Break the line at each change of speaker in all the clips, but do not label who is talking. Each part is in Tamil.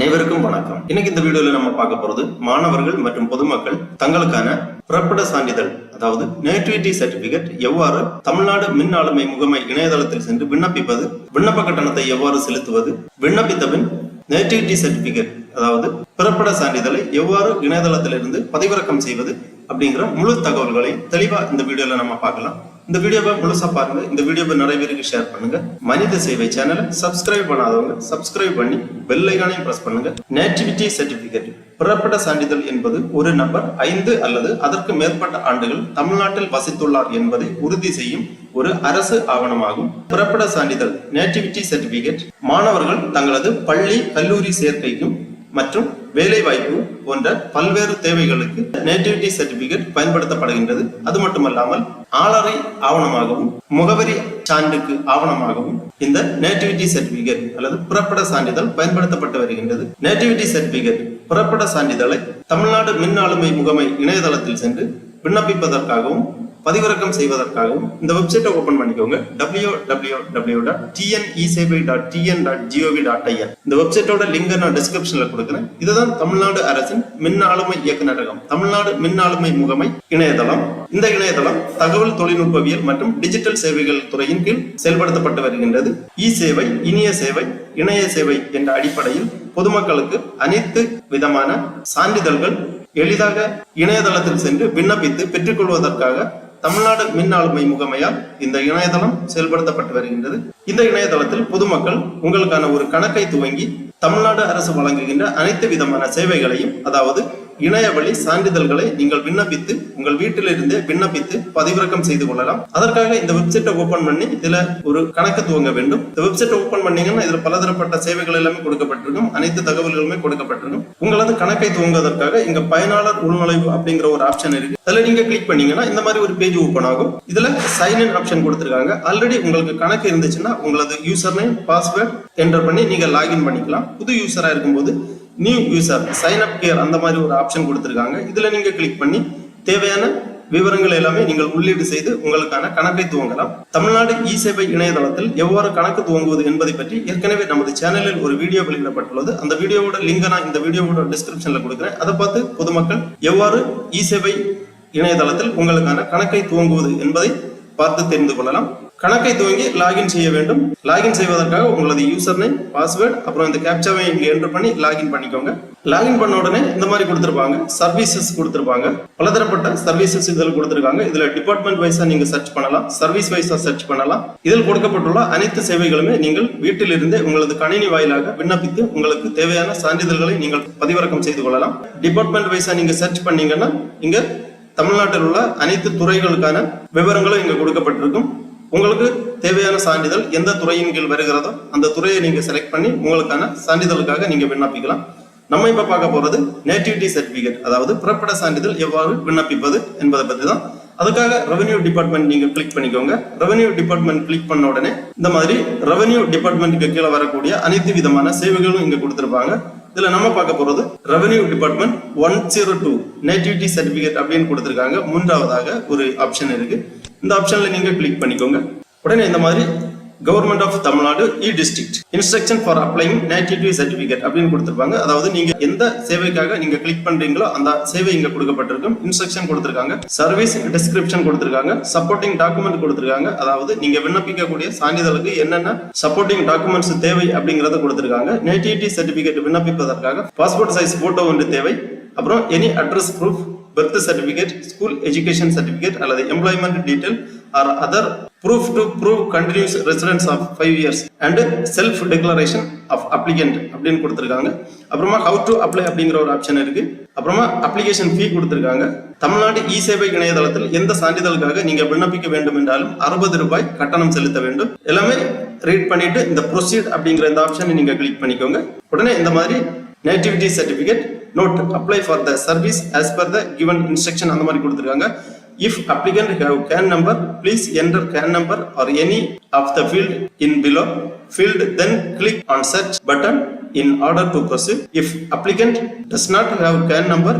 அனைவருக்கும் வணக்கம். இன்னைக்கு இந்த வீடியோல நம்ம பார்க்க போறது மாணவர்கள் மற்றும் பொதுமக்கள் தங்களுக்கான பிறப்பிட சான்றிதழ் அதாவது நேட்டிவிட்டி சர்டிபிகேட் எவ்வாறு தமிழ்நாடு மின் ஆளுமை முகமை இணையதளத்தில் சென்று விண்ணப்பிப்பது, விண்ணப்ப கட்டணத்தை எவ்வாறு செலுத்துவது, விண்ணப்பித்த பின் நேட்டிவிட்டி சர்டிபிகேட் அதாவது பிறப்பிட சான்றிதழை எவ்வாறு இணையதளத்திலிருந்து பதிவிறக்கம் செய்வது அப்படிங்கிற முழு தகவல்களை தெளிவா இந்த வீடியோல நம்ம பார்க்கலாம். இந்த வீடியோவை முழுசா பாருங்க. இந்த வீடியோவை நிறைய பேருக்கு ஷேர் பண்ணுங்க. மனித சேவை சேனலை சப்ஸ்கிரைப் பண்ணாதவங்க சப்ஸ்கிரைப் பண்ணி பெல் ஐகானையும் பிரஸ் பண்ணுங்க. நேட்டிவிட்டி சர்டிபிகேட் பிறப்பிட சான்றிதழ் என்பது ஒரு நபர் 5 அல்லது அதற்கு மேற்பட்ட ஆண்டுகள் தமிழ்நாட்டில் வசித்துள்ளார் என்பதை உறுதி செய்யும் ஒரு அரசு ஆவணமாகும். பிறப்பிட சான்றிதழ் நேட்டிவிட்டி சர்டிபிகேட் மாணவர்கள் தங்களது பள்ளி கல்லூரி சேர்க்கைக்கும் மற்றும் வேலை வாய்ப்பு போன்ற பல்வேறு தேவைகளுக்கு நேட்டிவிட்டி சர்டிபிகேட் பயன்படுத்தப்படுகின்றது. அது மட்டுமல்லாமல் ஆளறை ஆவணமாகவும் முகவரி சான்றுக்கு ஆவணமாகவும் இந்த நேட்டிவிட்டி சர்டிபிகேட் அல்லது பிறப்பிட சான்றிதழ் பயன்படுத்தப்பட்டு வருகின்றது. நேட்டிவிட்டி சர்டிபிகேட் பிறப்பிட சான்றிதழை தமிழ்நாடு மின் ஆளுமை முகமை இணையதளத்தில் சென்று விண்ணப்பிப்பதற்காகவும் பதிவிறக்கம் செய்வதற்காகவும் இந்த வெப்சைட்டை ஓபன் பண்ணிக்கோங்க. www.tenesevai.tn.gov.in. இந்த வெப்சைட்டோட லிங்க் நான் டிஸ்கிரிப்ஷன்ல கொடுக்கிறேன். இதுதான் தமிழ்நாடு அரசின் மின் ஆளுமை இயக்குநரகம் தமிழ்நாடு மின் ஆளுமை முகமை இணையதளம். இந்த இணையதளம் தகவல் தொழில்நுட்பவியல் மற்றும் டிஜிட்டல் சேவைகள் துறையின் கீழ் செயல்படுத்தப்பட்டு வருகின்றது. இ சேவை, இணைய சேவை, இணைய சேவை என்ற அடிப்படையில் பொதுமக்களுக்கு அனைத்து விதமான சான்றிதழ்கள் எளிதாக இணையதளத்தில் சென்று விண்ணப்பித்து பெற்றுக்கொள்வதற்காக தமிழ்நாடு மின் ஆளுமை முகமையால் இந்த இணையதளம் செயல்படுத்தப்பட்டு வருகின்றது. இந்த இணையதளத்தில் பொதுமக்கள் உங்களுக்கான ஒரு கணக்கை துவங்கி தமிழ்நாடு அரசு வழங்குகின்ற அனைத்து விதமான சேவைகளையும் அதாவது இணையவழி சான்றிதழ்களை நீங்கள் விண்ணப்பித்து உங்கள் வீட்டிலிருந்தே விண்ணப்பித்து பதிவிறக்கம் செய்து கொள்ளலாம். அதற்காக இந்த வெப்சைட்டை ஓபன் பண்ணி இதுல ஒரு கணக்கு துவங்க வேண்டும். இந்த வெப்சைட்டை ஓபன் பண்ணீங்கன்னா இதுல பலதரப்பட்ட சேவைகள் எல்லாமே கொடுக்கப்பட்டிருக்கும், அனைத்து தகவல்களுமே கொடுக்கப்பட்டிருக்கும். உங்களது கணக்கை துவங்குவதற்காக இங்க பயனாளர் உள்நுழைவு அப்படிங்கிற ஒரு ஆப்ஷன் இருக்கு. அதுல நீங்க கிளிக் பண்ணீங்கன்னா இந்த மாதிரி ஒரு பேஜ் ஓபன் ஆகும். இதுல சைன் இன் ஆப்ஷன் கொடுத்திருக்காங்க. ஆல்ரெடி உங்களுக்கு கணக்கு இருந்துச்சுன்னா உங்களது யூசர் நேம் பாஸ்வேர்ட் என்டர் பண்ணி நீங்க லாகின் பண்ணிக்கலாம். புது யூசரா இருக்கும்போது new user sign up care அந்த மாதிரி ஒரு ஆப்ஷன் கொடுத்திருக்காங்க. இதுல நீங்க கிளிக் பண்ணி தேவையான விவரங்கள் எல்லாமே நீங்கள் உள்ளீடு செய்து உங்களுக்கான கணக்கை துவங்கலாம். தமிழ்நாடு இ சேவை இணையதளத்தில் எவ்வாறு கணக்கு துவங்குவது என்பதை பற்றி ஏற்கனவே நமது சேனலில் ஒரு வீடியோ வெளியிடப்பட்டுள்ளது. அந்த வீடியோவோட லிங்க் நான் இந்த வீடியோவோட டிஸ்கிரிப்ஷன்ல கொடுக்கிறேன். அதை பார்த்து பொதுமக்கள் எவ்வாறு இ சேவை இணையதளத்தில் உங்களுக்கான கணக்கை துவங்குவது என்பதை பார்த்து தெரிந்து கொள்ளலாம். கணக்கை துவங்கி லாகின் செய்ய வேண்டும். லாகின் செய்வதற்காக உங்களது யூசர் நேம் பாஸ்வேர்ட் அப்புறம் இந்த கேப்சாவை இங்க என்டர் பண்ணி லாகின் பண்ணிக்கோங்க. லாகின் பண்ண உடனே இந்த மாதிரி கொடுத்திருப்பாங்க, சர்வீசஸ் கொடுத்திருப்பாங்க. பலதரப்பட்ட சர்வீசஸ் இதில் கொடுத்திருக்காங்க. இதுல டிபார்ட்மெண்ட் வைஸா நீங்க சர்ச் பண்ணலாம், சர்வீஸ் வைஸா சர்ச் பண்ணலாம். இதில் கொடுக்கப்பட்டுள்ள அனைத்து சேவைகளுமே நீங்கள் வீட்டிலிருந்தே உங்களது கணினி வாயிலாக விண்ணப்பித்து உங்களுக்கு தேவையான சான்றிதழ்களை நீங்கள் பதிவிறக்கம் செய்து கொள்ளலாம். டிபார்ட்மெண்ட் வைஸா நீங்க சர்ச் பண்ணீங்கன்னா இங்க தமிழ்நாட்டில் உள்ள அனைத்து துறைகளுக்கான விவரங்களும் இங்க கொடுக்கப்பட்டிருக்கும். உங்களுக்கு தேவையான சான்றிதழ் எந்த துறையின் கீழ் வருகிறதோ அந்த துறையை நீங்க செலக்ட் பண்ணி உங்களுக்கான சான்றிதழுக்காக நீங்க விண்ணப்பிக்கலாம். நம்ம இப்ப பார்க்க போறது நேட்டிவிட்டி சர்டிபிகேட் அதாவது பிறப்பிட சான்றிதழ் எவ்வாறு விண்ணப்பிப்பது என்பதை பத்தி தான். அதுக்காக ரெவென்யூ டிபார்ட்மெண்ட் நீங்க கிளிக் பண்ணிக்கோங்க. ரெவென்யூ டிபார்ட்மெண்ட் கிளிக் பண்ண உடனே இந்த மாதிரி ரெவென்யூ டிபார்ட்மெண்ட்டுக்கு கீழே வரக்கூடிய அனைத்து விதமான சேவைகளும் இங்க கொடுத்திருப்பாங்க. இதுல நம்ம பார்க்க போறது ரெவென்யூ டிபார்ட்மெண்ட் 102 நேட்டிவிட்டி சர்டிபிகேட் அப்படின்னு கொடுத்திருக்காங்க. மூன்றாவதாக ஒரு ஆப்ஷன் இருக்கு. இந்த ஆப்ஷன்ல நீங்க கிளிக் பண்ணிக்கோங்க. உடனே இந்த மாதிரி government of Tamil Nadu e district instruction for applying nativity certificate அப்படின்னு கொடுத்திருப்பாங்க. அதாவது நீங்க எந்த சேவைக்காக நீங்க கிளிக் பண்றீங்களோ அந்த சேவை இங்க கொடுக்கப்பட்டிருக்கும். இன்ஸ்ட்ரக்ஷன் கொடுத்திருக்காங்க, சர்வீஸ் டிஸ்கிரிப்ஷன் கொடுத்திருக்காங்க, சப்போர்ட்டிங் டாக்குமெண்ட் கொடுத்திருக்காங்க. அதாவது நீங்க விண்ணப்பிக்கக்கூடிய சான்றிதழுக்கு என்னென்ன சப்போர்ட்டிங் டாக்குமெண்ட்ஸ் தேவை அப்படிங்கறத கொடுத்திருக்காங்க. நேட்டிவிட்டி சர்டிபிகேட் விண்ணப்பிப்பதற்காக பாஸ்போர்ட் சைஸ் போட்டோ ஒன்று தேவை. அப்புறம் any address proof, birth certificate, school education certificate அல்லது employment detail or other proof to prove continuous residence of 5 years and self declaration of applicant அப்படின்னு கொடுத்திருக்காங்க. அப்புறமா how to apply அப்படிங்கிற ஒரு ஆப்ஷன் இருக்கு. அப்புறமா அப்ளிகேஷன் ஃபீ கொடுத்திருக்காங்க. தமிழ்நாடு இ சேவை இணையதளத்தில் எந்த சான்றிதழுக்காக நீங்க விண்ணப்பிக்க வேண்டும் என்றாலும் 60 ரூபாய் கட்டணம் செலுத்த வேண்டும். எல்லாமே ரீட் பண்ணிட்டு இந்த ப்ரொசீட் அப்படிங்கிற இந்த ஆப்ஷனை நீங்க கிளிக் பண்ணிக்கோங்க. உடனே இந்த மாதிரி nativity certificate note apply for the service as per the given instruction அந்த மாதிரி கொடுத்திருக்காங்க. If applicant have CAN number, please enter CAN number or any of the field in below field, then click on search button in order to proceed. If applicant does not have CAN number,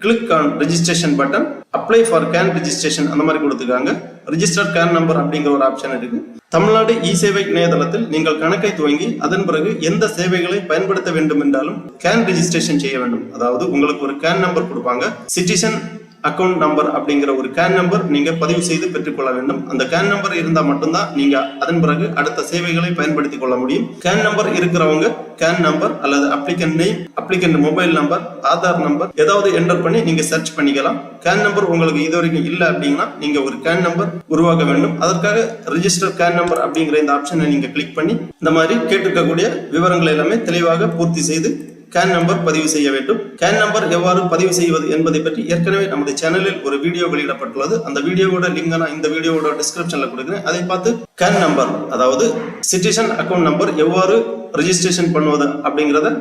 click on registration button, apply for can registration அந்த மாதிரி கொடுத்துருக்காங்க. ரிஜிஸ்டர் கேன் நம்பர் அப்படிங்கிற ஒரு ஆப்ஷன் இருக்கு. தமிழ்நாடு இ சேவை இணையதளத்தில் நீங்கள் கணக்கை துவங்கி அதன் பிறகு எந்த சேவைகளை பயன்படுத்த வேண்டும் என்றாலும் கேன் ரெஜிஸ்ட்ரேஷன் செய்ய வேண்டும். அதாவது உங்களுக்கு ஒரு கேன் நம்பர் கொடுப்பாங்க. சிட்டிசன் அக்கௌண்ட் நம்பர் அப்படிங்கிற ஒரு கேன் நம்பர் நீங்க பதிவு செய்து பெற்றுக்கொள்ள வேண்டும். அந்த கேன் நம்பர் இருந்தா மட்டும்தான் நீங்க அதன் பிறகு அடுத்த சேவைகளை பயன்படுத்திக் கொள்ள முடியும். கேன் நம்பர் இருக்கிறவங்க கேன் நம்பர் அல்லது applicant name, applicant mobile number, Aadhaar number ஏதாவது என்டர் பண்ணி நீங்க சர்ச் பண்ணிக்கலாம். கேன் நம்பர் உங்களுக்கு இது வரைக்கும் இல்லை அப்படின்னா நீங்க ஒரு கேன் நம்பர் உருவாக்க வேண்டும். அதற்காக ரிஜிஸ்டர் கேன் நம்பர் அப்படிங்கிற இந்த ஆப்ஷனை நீங்க கிளிக் பண்ணி இந்த மாதிரி கேட்டிருக்கக்கூடிய விவரங்கள் எல்லாமே தெளிவாக பூர்த்தி செய்து கேன் நம்பர் பதிவு செய்ய வேண்டும். கேன் நம்பர் எவ்வாறு பதிவு செய்வது என்பதை பற்றி ஏற்கனவே நமது சேனலில் ஒரு வீடியோ வெளியிடப்பட்டுள்ளது. அந்த வீடியோவோட லிங்க் நான் இந்த வீடியோவோட டிஸ்கிரிப்ஷன்ல கொடுக்கிறேன். அதை பார்த்து கேன் நம்பர் அதாவது சிட்டிசன் அக்கௌண்ட் நம்பர் எவ்வாறு ரெஜிஸ்ட்ரேஷன் பண்ணுவது அப்படிங்கிறத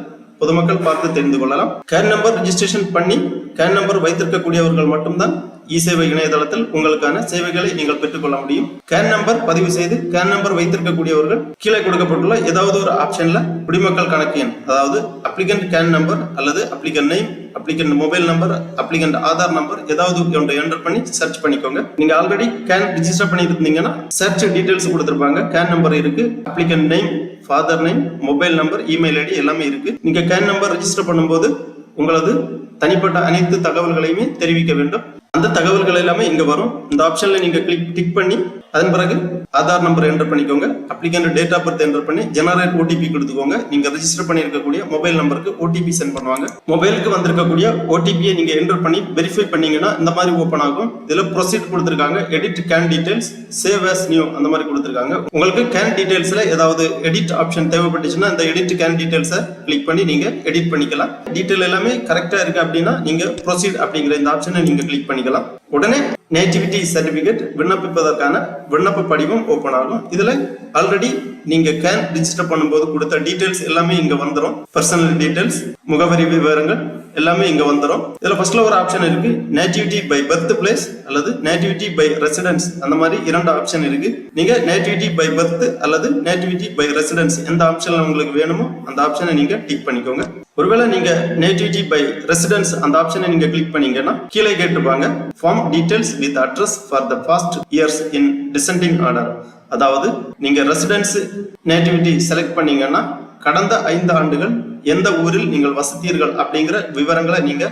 பொதுமக்கள் பார்த்து தெரிந்து கொள்ளலாம். கேன் நம்பர் ரெஜிஸ்ட்ரேஷன் பண்ணி கேன் நம்பர் வைத்திருக்கக்கூடியவர்கள் மட்டும்தான் இ சேவை இணையதளத்தில் உங்களுக்கான சேவைகளை நீங்கள் பெற்றுக்கொள்ள முடியும். கேன் நம்பர் பதிவு செய்து கேன் நம்பர் வைத்திருக்கக்கூடியவர்கள் கீழே கொடுக்கப்பட்டுள்ள ஏதாவது ஒரு ஆப்ஷன்ல குடிமக்கள் கணக்கு எண், அதாவது அப்ளிகன்ட் கேன் நம்பர் அல்லது applicant name, applicant mobile number, applicant Aadhaar number ஏதாவது ஒன்றை என்டர் பண்ணி சர்ச் பண்ணிக்கோங்க. நீங்க ஆல்ரெடி கேன் ரிஜிஸ்டர் பண்ணி இருந்தீங்கன்னா சர்ச் டீடைல்ஸ் கொடுத்திருப்பாங்க. கேன் நம்பர் இருக்கு, applicant name, father name, mobile number, email ID எல்லாமே இருக்கு. நீங்க கேன் நம்பர் ரிஜிஸ்டர் பண்ணும்போது உங்களது தனிப்பட்ட அனைத்து தகவல்களையுமே தெரிவிக்க வேண்டும். அந்த தகவல்கள் எல்லாமே இங்க வரும். இந்த ஆப்ஷன்ல நீங்க டிக் பண்ணி அதன் பிறகு ஆதார் நம்பர் என்டர் பண்ணிக்கோங்க. Applicant date of birth enter பண்ணி ஜெனரேட் ஓடிபி கொடுத்துக்கோங்க. நீங்க ரெஜிஸ்டர் பண்ணி இருக்கக்கூடிய மொபைல் நம்பருக்கு ஓடிபி சென்ட் பண்ணுவாங்க. மொபைலுக்கு வந்திருக்கக்கூடிய ஓடிபியை நீங்க என்டர் பண்ணி வெரிஃபை பண்ணீங்கன்னா இந்த மாதிரி ஓபன் ஆகும். இதுல ப்ரொசீட் கொடுத்திருக்காங்க, edit can details, save as new அந்த மாதிரி கொடுத்திருக்காங்க. உங்களுக்கு கேன் டீடைல்ஸ்ல ஏதாவது எடிட் ஆப்ஷன் தேவைப்பட்டுச்சுன்னா இந்த எடிட் கேன் டீடைல்ஸை கிளிக் பண்ணி நீங்க எடிட் பண்ணிக்கலாம். டீடைல் எல்லாமே கரெக்டா இருக்கு அப்படின்னா நீங்க ப்ரொசீட் அப்படிங்கிற இந்த ஆப்ஷனை நீங்க கிளிக் பண்ணிக்கலாம். உடனே நேட்டிவிட்டி சர்டிபிகேட் விண்ணப்பிப்பதற்கான விண்ணப்ப படிவம் ஓபன் ஆகும். இதுல ஆல்ரெடி நீங்க கேன் ரிஜிஸ்டர் பண்ணும்போது கொடுத்த டீடைல்ஸ் எல்லாமே இங்க வந்துடும். பர்சனல் டீடைல்ஸ், முகவரி விவரங்கள் எல்லாமே இங்க வந்துடும். இதுல ஃபர்ஸ்ட்ல ஒரு ஆப்ஷன் இருக்கு, நேட்டிவிட்டி பை பர்த் பிளேஸ் அல்லது நேட்டிவிட்டி பை ரெசிடென்ஸ் அந்த மாதிரி இரண்டு ஆப்ஷன் இருக்கு. நீங்க நேட்டிவிட்டி பை பர்த் அல்லது நேட்டிவிட்டி பை ரெசிடென்ஸ் எந்த ஆப்ஷன்ல உங்களுக்கு வேணுமோ அந்த ஆப்ஷனை நீங்க டிக் பண்ணிக்கோங்க. ஒருவேளை நீங்க நேட்டிவிட்டி பை ரெசிடென்ஸ் அந்த ஆப்ஷனை நீங்க கிளிக் பண்ணீங்கன்னா கீழே கேட்டுப்பாங்க form details with address for the past years in descending order. அதாவது நீங்க ரெசிடென்ஸ் நேட்டிவிட்டி செலக்ட் பண்ணீங்கன்னா கடந்த 5 ஆண்டுகள் எந்த ஊரில் நீங்கள் வசித்தீர்கள் அப்படிங்கிற விவரங்களை நீங்க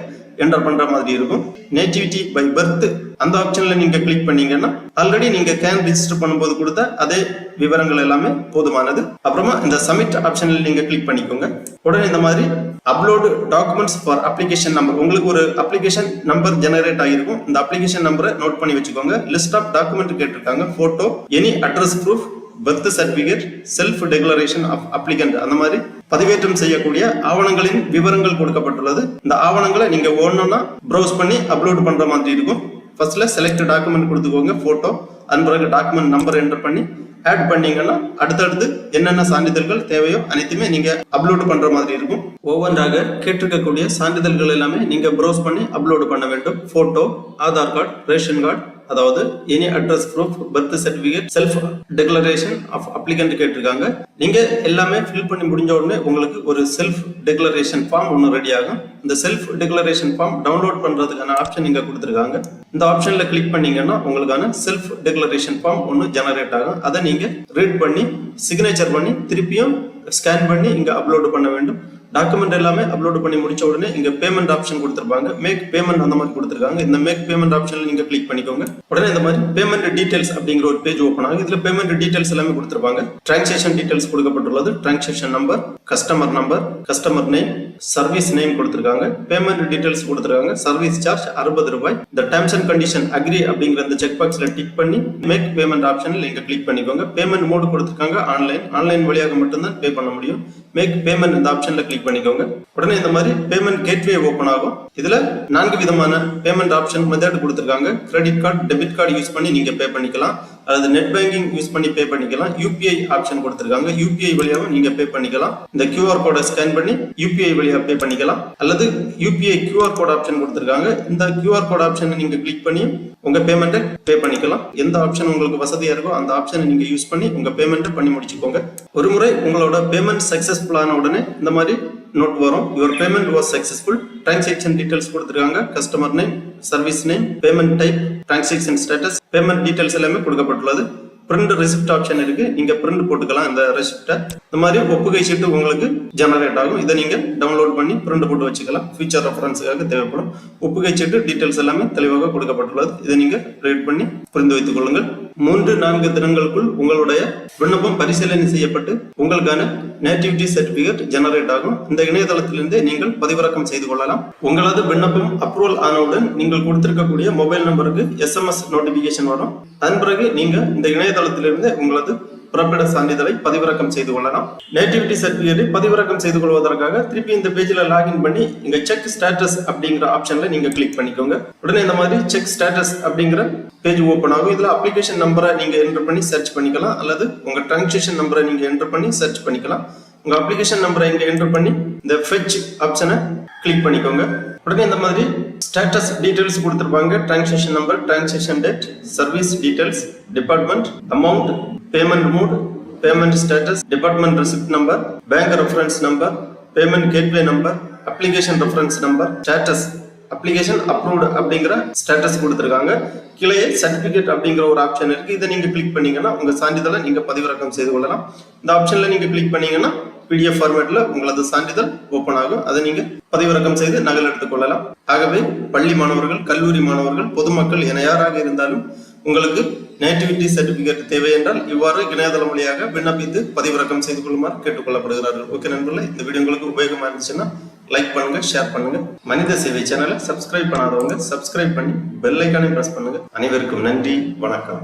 என்டர் பண்ற மாதிரி இருக்கும். நேட்டிவிட்டி பை பர்த் அந்த ஆப்ஷன்ல நீங்க கிளிக் பண்ணீங்கன்னா ஆல்ரெடி நீங்க கேன் ரிஜிஸ்டர் பண்ணும்போது கொடுத்த அதே விவரங்கள் எல்லாமே போதுமானது. அப்புறமா இந்த சப்மிட் ஆப்ஷன்ல நீங்க கிளிக் பண்ணிக்கோங்க. உடனே இந்த மாதிரி upload documents for application number, உங்களுக்கு ஒரு அப்ளிகேஷன் நம்பர் ஜெனரேட் ஆகிருக்கும். இந்த அப்ளிகேஷன் நம்பரை நோட் பண்ணி வச்சுக்கோங்க. லிஸ்ட் ஆஃப் டாக்குமெண்ட் கேட்டிருக்காங்க, photo, any address proof, birth certificate, self declaration of applicant அந்த மாதிரி பதிவேற்றம் செய்யக்கூடிய ஆவணங்களின் விவரங்கள் கொடுக்கப்பட்டுள்ளது. இந்த ஆவணங்களை நீங்க ஒவ்வொன்னா ப்ரௌஸ் பண்ணி அப்லோட் பண்ற மாதிரி இருக்கும். ஃபர்ஸ்ட்ல செலக்ட் டாக்குமெண்ட் கொடுத்துக்கோங்க, போட்டோ, அதன் பிறகு டாக்குமெண்ட் நம்பர் என்டர் பண்ணி ஆட் பண்ணீங்கன்னா அடுத்தடுத்து என்னென்ன சான்றிதழ்கள் தேவையோ அனைத்துமே நீங்க அப்லோடு பண்ற மாதிரி இருக்கும். ஒவ்வொன்றாக கேட்டிருக்கக்கூடிய சான்றிதழ்கள் எல்லாமே நீங்க ப்ரௌஸ் பண்ணி அப்லோடு பண்ண வேண்டும். Photo, Aadhaar card, ration card, அதாவது any address proof, birth certificate, self declaration of applicant கேட்டிருக்காங்க. நீங்க எல்லாமே ஃபில் பண்ணி முடிஞ்ச உடனே உங்களுக்கு ஒரு செல்ஃப் டெக்ளரேஷன் ஃபார்ம் ஒன்று ரெடி ஆகும். இந்த செல்ஃப் டெக்ளரேஷன் ஃபார்ம் டவுன்லோட் பண்றதுக்கான ஆப்ஷன் இங்க கொடுத்துருக்காங்க. இந்த ஆப்ஷன்ல கிளிக் பண்ணீங்கன்னா உங்களுக்கான செல்ஃப் டெக்ளரேஷன் ஃபார்ம் ஒன்று ஜெனரேட் ஆகும். அதை நீங்க ரீட் பண்ணி சிக்னேச்சர் பண்ணி திருப்பியும் ஸ்கேன் பண்ணி இங்க அப்லோடு பண்ண வேண்டும். டாக்குமெண்ட் எல்லாமே அப்லோட் பண்ணி முடிச்ச உடனே இங்க பேமெண்ட் ஆப்ஷன் கொடுத்திருப்பாங்க, மேக் பேமெண்ட் அந்த மாதிரி கொடுத்திருக்காங்க. இந்த மேக் பேமெண்ட் ஆப்ஷன்ல நீங்க கிளிக் பண்ணிக்கோங்க. உடனே இந்த மாதிரி பேமெண்ட் டீடைல்ஸ் அப்படிங்கிற ஒரு பேஜ் ஓபன் ஆகும். இதுல பேமெண்ட் டீடைல்ஸ் எல்லாமே கொடுத்திருப்பாங்க. டிரான்சாக்ஷன் டீடைல்ஸ் கொடுக்கப்பட்டுள்ளது, transaction number, customer name, service name கொடுத்திருக்காங்க, பேமெண்ட் டீடைல்ஸ் கொடுத்திருக்காங்க, சர்வீஸ் சார்ஜ் 60 ரூபாய். இந்த டர்ம்ஸ் அண்ட் கண்டிஷன் அக்ரி அப்படிங்கிற இந்த செக் பாக்ஸ்ல டிக் பண்ணி மேக் பேமெண்ட் ஆப்ஷன்ல நீங்க கிளிக் பண்ணிக்கோங்க. பேமெண்ட் மோட் கொடுத்திருக்காங்க ஆன்லைன் வழியாக மட்டும்தான் பே பண்ண முடியும். மேக் பேமெண்ட் இந்த ஆப்ஷன்ல கிளிக் பண்ணிக்கோங்க. உடனே இந்த மாதிரி பேமெண்ட் கேட்வே ஓபன் ஆகும். இதுல 4 விதமான பேமெண்ட் ஆப்ஷன் மெத்தட் கொடுத்திருக்காங்க. Credit card, debit card use பண்ணி நீங்க பே பண்ணிக்கலாம், அல்லது நெட் பேங்கிங் யூஸ் பண்ணி பே பண்ணிக்கலாம். யூபிஐ ஆப்ஷன் கொடுத்திருக்காங்க, யூபிஐ வழியாகவும் நீங்க பே பண்ணிக்கலாம். இந்த QR கோடை ஸ்கேன் பண்ணி யூபிஐ வழியா பே பண்ணிக்கலாம், அல்லது யூபிஐ QR கோட் ஆப்ஷன் கொடுத்திருக்காங்க. இந்த QR கோட் ஆப்ஷனை நீங்க கிளிக் பண்ணி உங்க பேமெண்ட்டை பே பண்ணிக்கலாம். எந்த ஆப்ஷன் உங்களுக்கு வசதியா இருக்கோ அந்த ஆப்ஷனை நீங்க யூஸ் பண்ணி உங்க பேமெண்ட்டை பண்ணி முடிச்சுக்கோங்க. ஒரு முறை உங்களோட பேமெண்ட் சக்சஸ்ஃபுல் ஆன உடனே இந்த மாதிரி நோட் வரும், your payment was successful, transaction details கொடுத்துருக்காங்க. Customer name, service name, payment type, transaction status, payment details எல்லாமே கொடுக்கப்பட்டுள்ளது. பிரிண்ட் ரெசிப்ட் ஆப்ஷன் இருக்கு. நீங்க பிரிண்ட் போட்டுக்கலாம் இந்த ரெசிப்டை. இந்த மாதிரி ஒப்புகை சீட்டு உங்களுக்கு ஜெனரேட் ஆகும். இதை நீங்க டவுன்லோட் பண்ணி பிரிண்ட் போட்டு வச்சுக்கலாம். ஃபியூச்சர் ரெஃபரன்ஸுக்காக தேவைப்படும். ஒப்புகை சீட்டு டீடைல்ஸ் எல்லாமே தெளிவாக கொடுக்கப்பட்டுள்ளது. இதை நீங்க ரீட் பண்ணி புரிந்து வைத்துக் கொள்ளுங்கள். 3-4 தினங்களுக்குள் உங்களுடைய விண்ணப்பம் பரிசீலனை செய்யப்பட்டு உங்களுக்கான நேட்டிவிட்டி சர்டிபிகேட் ஜெனரேட் ஆகும். இந்த இணையதளத்திலிருந்தே நீங்கள் பதிவிறக்கம் செய்து கொள்ளலாம். உங்களது விண்ணப்பம் அப்ரூவல் ஆனவுடன் நீங்கள் கொடுத்திருக்கக்கூடிய மொபைல் நம்பருக்கு SMS நோட்டிபிகேஷன் வரும். அதன் பிறகு நீங்க இந்த இணையதளத்திலிருந்து உங்களது பிறப்பிட சான்றிதழை பதிவிறக்கம் செய்து கொள்ளலாம். நேட்டிவிட்டி சர்டிபிகேட்டை பதிவிறக்கம் செய்து கொள்வதற்காக திருப்பி இந்த பேஜ்ல லாகின் பண்ணி இங்க செக் ஸ்டேட்டஸ் அப்படிங்கிற ஆப்ஷன்ல நீங்க கிளிக் பண்ணிக்கோங்க. உடனே இந்த மாதிரி செக் ஸ்டேட்டஸ் அப்படிங்கிற பேஜ் ஓபன் ஆகும். இதுல அப்ளிகேஷன் நம்பரை நீங்க என்டர் பண்ணி சர்ச் பண்ணிக்கலாம், அல்லது உங்க டிரான்சாக்ஷன் நம்பரை நீங்க என்டர் பண்ணி சர்ச் பண்ணிக்கலாம். உங்க அப்ளிகேஷன் நம்பரை இங்க என்டர் பண்ணி இந்த ஃபெட்ச் ஆப்ஷனை கிளிக் பண்ணிக்கோங்க. உடனே இந்த மாதிரி ஸ்டேட்டஸ் டீடைல்ஸ் கொடுத்திருப்பாங்க. Transaction number, transaction date, service details, department, amount, payment mode, payment status, department receipt number, bank reference number, payment gateway number, application reference number, status application approved அப்படிங்கிற ஸ்டேட்டஸ் கொடுத்திருக்காங்க. கீழே சர்டிபிகேட் அப்படிங்கிற ஒரு ஆப்ஷன் இருக்கு. இதை நீங்க கிளிக் பண்ணீங்கன்னா உங்க சான்றிதழை நீங்க பதிவிறக்கம் செய்து கொள்ளலாம். இந்த ஆப்ஷன்ல நீங்க கிளிக் பண்ணீங்கன்னா PDF ஃபார்மேட்ல உங்களது சான்றிதழ் ஓபன் ஆகும். அதை நீங்க பதிவிறக்கம் செய்து நகல் எடுத்துக் கொள்ளலாம். ஆகவே பள்ளி மாணவர்கள், கல்லூரி மாணவர்கள், பொதுமக்கள் என யாராக இருந்தாலும் உங்களுக்கு நேட்டிவிட்டி சர்டிபிகேட் தேவை என்றால் இவ்வாறு இணையதளம் வழியாக விண்ணப்பித்து பதிவிறக்கம் செய்து கொள்ளுமாறு கேட்டுக்கொள்ளப்படுகிறார்கள். ஓகே நண்பர்களே, இந்த வீடியோ உங்களுக்கு உபயோகமா இருந்துச்சுன்னா லைக் பண்ணுங்க, ஷேர் பண்ணுங்க. மனித சேவை சேனலை சப்ஸ்கிரைப் பண்ணாதவங்க சப்ஸ்கிரைப் பண்ணி பெல் ஐக்கானை பிரஸ் பண்ணுங்க. அனைவருக்கும் நன்றி, வணக்கம்.